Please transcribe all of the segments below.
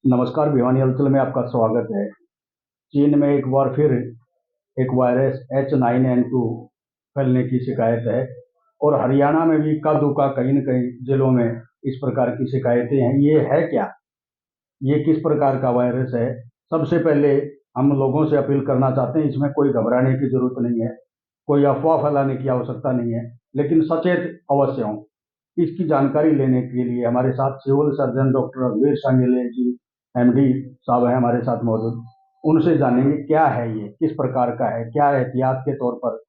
नमस्कार। भिवानी हलचल में आपका स्वागत है। चीन में एक बार फिर एक वायरस H9N2 फैलने की शिकायत है और हरियाणा में भी इक्का दुक्का कहीं न कहीं जिलों में इस प्रकार की शिकायतें हैं। ये है क्या? ये किस प्रकार का वायरस है? सबसे पहले हम लोगों से अपील करना चाहते हैं, इसमें कोई घबराने की जरूरत नहीं है, कोई अफवाह फैलाने की आवश्यकता नहीं है, लेकिन सचेत अवश्य हों। इसकी जानकारी लेने के लिए हमारे साथ सिविल सर्जन डॉक्टर वीर सांगेले जी MD साहब हैं हमारे साथ मौजूद। उनसे जानेंगे क्या है ये, किस प्रकार का है, क्या एहतियात के तौर पर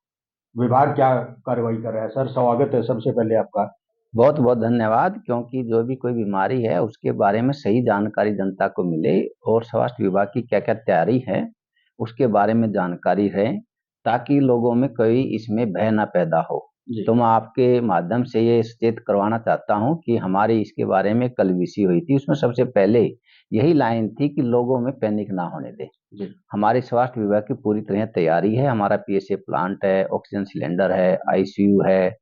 विभाग क्या कार्रवाई कर रहा है। सर, स्वागत है सबसे पहले आपका। बहुत बहुत धन्यवाद। क्योंकि जो भी कोई बीमारी है उसके बारे में सही जानकारी जनता को मिले और स्वास्थ्य विभाग की क्या क्या तैयारी है उसके बारे में जानकारी रहे, ताकि लोगों में कोई इसमें भय ना पैदा हो। तो मैं आपके माध्यम से ये सचेत करवाना चाहता हूँ कि हमारी इसके बारे में कल वीसी हुई थी, उसमें सबसे पहले यही लाइन थी कि लोगों में पैनिक ना होने दें। हमारे स्वास्थ्य विभाग की पूरी तरह तैयारी है। हमारा PSA प्लांट है, ऑक्सीजन सिलेंडर है, ICU है,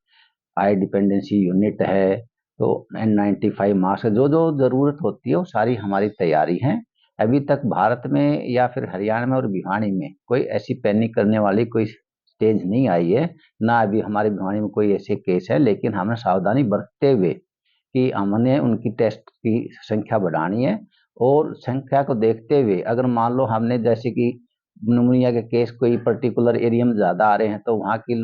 आई डिपेंडेंसी यूनिट है, तो N95 मास्क, जो जो जरूरत होती है वो सारी हमारी तैयारी है। अभी तक भारत में या फिर हरियाणा में और भिवानी में कोई ऐसी पैनिक करने वाली कोई स्टेज नहीं आई है, ना अभी हमारे भिवानी में कोई ऐसे केस है। लेकिन हमने सावधानी बरतते हुए कि हमने उनकी टेस्ट की संख्या बढ़ानी है, और संख्या को देखते हुए अगर मान लो हमने जैसे कि निमोनिया के केस कोई पर्टिकुलर एरिया में ज्यादा आ रहे हैं तो वहाँ की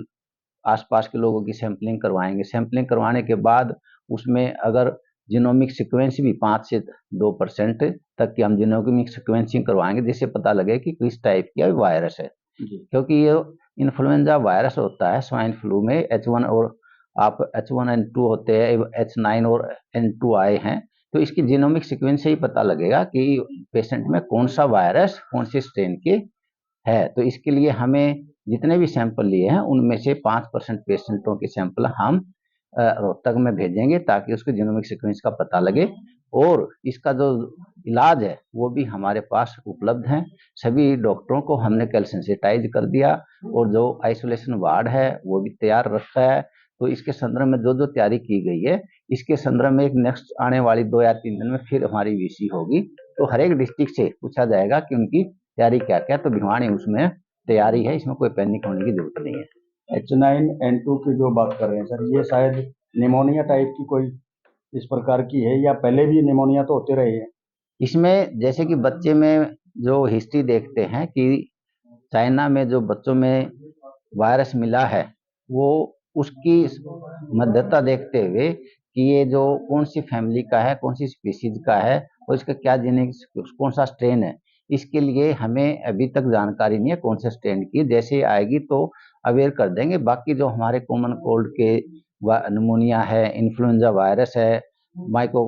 आसपास के लोगों की सैंपलिंग करवाएंगे। सैंपलिंग करवाने के बाद उसमें अगर जीनोमिक सीक्वेंस भी 5 से 2% तक की हम जीनोमिक सीक्वेंसिंग करवाएंगे, जिससे पता लगे कि किस टाइप का वायरस है। क्योंकि ये इन्फ्लुएंजा वायरस होता है, स्वाइन फ्लू में H1 और आप H1N2 होते हैं, H9 और N2 आए हैं, तो इसकी जीनोमिक सीक्वेंस से ही पता लगेगा कि पेशेंट में कौन सा वायरस कौन सी स्ट्रेन की है। तो इसके लिए हमें जितने भी सैंपल लिए हैं उनमें से 5% पेशेंटों के सैंपल हम रोहतक में भेजेंगे, ताकि उसके जीनोमिक सीक्वेंस का पता लगे। और इसका जो इलाज है वो भी हमारे पास उपलब्ध है। सभी डॉक्टरों को हमने कल सेंसिटाइज कर दिया, और जो आइसोलेशन वार्ड है वो भी तैयार रखा है। तो इसके संदर्भ में जो जो तैयारी की गई है, इसके संदर्भ में एक नेक्स्ट आने वाली 2 या 3 दिन में फिर हमारी VC होगी, तो हर एक डिस्ट्रिक्ट से पूछा जाएगा कि उनकी तैयारी क्या क्या। तो भिवानी उसमें तैयारी है, इसमें कोई पैनिक होने की जरूरत नहीं है। H9N2 की जो बात कर रहे हैं सर, ये शायद निमोनिया टाइप की कोई इस प्रकार की है, या पहले भी निमोनिया तो होते रहे हैं? इसमें जैसे कि बच्चे में जो हिस्ट्री देखते हैं कि चाइना में जो बच्चों में वायरस मिला है, वो उसकी मध्यता देखते हुए कि ये जो कौन सी फैमिली का है, कौन सी स्पीसीज का है, और इसका क्या जेनेटिक्स, कौन सा स्ट्रेन है, इसके लिए हमें अभी तक जानकारी नहीं है कौन से स्ट्रेन की। जैसे आएगी तो अवेयर कर देंगे। बाकी जो हमारे कॉमन कोल्ड के निमोनिया है, इन्फ्लुएंजा वायरस है, माइको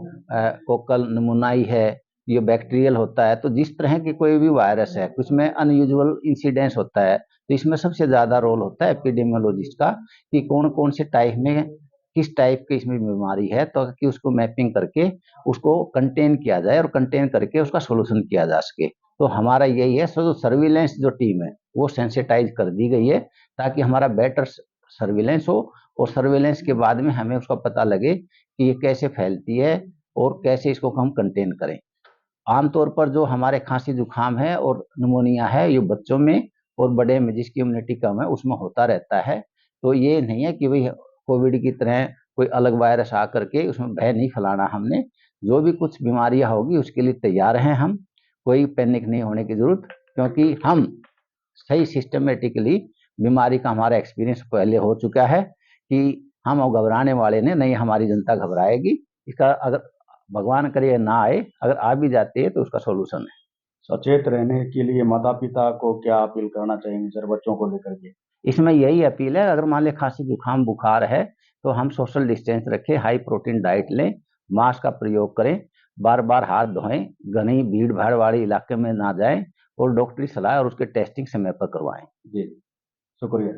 कोकल निमोनाई है, ये बैक्टीरियल होता है। तो जिस तरह की कोई भी वायरस है, कुछ में अनयूजुअल इंसिडेंस होता है, तो इसमें सबसे ज्यादा रोल होता है एपिडेमियोलॉजिस्ट का, कि कौन कौन से टाइप में किस टाइप की इसमें बीमारी है, तो कि उसको मैपिंग करके उसको कंटेन किया जाए, और कंटेन करके उसका सोल्यूशन किया जा सके। तो हमारा यही है। सो सर्विलेंस जो टीम है वो सेंसिटाइज कर दी गई है, ताकि हमारा बेटर सर्विलेंस हो, और सर्विलेंस के बाद में हमें उसका पता लगे कि ये कैसे फैलती है और कैसे इसको हम कंटेन करें। आमतौर पर जो हमारे खांसी जुकाम है और निमोनिया है, ये बच्चों में और बड़े में जिसकी इम्यूनिटी कम है उसमें होता रहता है। तो ये नहीं है कि भाई कोविड की तरह कोई अलग वायरस आकर के उसमें भय नहीं फैलाना हमने। जो भी कुछ बीमारियां होगी उसके लिए तैयार हैं हम, कोई पैनिक नहीं होने की जरूरत, क्योंकि हम सही सिस्टमेटिकली, बीमारी का हमारा एक्सपीरियंस पहले हो चुका है कि हम घबराने वाले नहीं, हमारी जनता घबराएगी। इसका अगर भगवान करे ना आए, अगर आ भी जाती है तो उसका सोल्यूशन है। सचेत रहने के लिए माता पिता को क्या अपील करना चाहेंगे सर, बच्चों को लेकर के? इसमें यही अपील है, अगर मान ले खांसी जुकाम बुखार है तो हम सोशल डिस्टेंस रखें, हाई प्रोटीन डाइट लें, मास्क का प्रयोग करें, बार बार हाथ धोएं, घनी भीड़ भाड़ वाले इलाके में ना जाएं, और डॉक्टरी सलाह और उसके टेस्टिंग समय पर करवाएं। जी, शुक्रिया।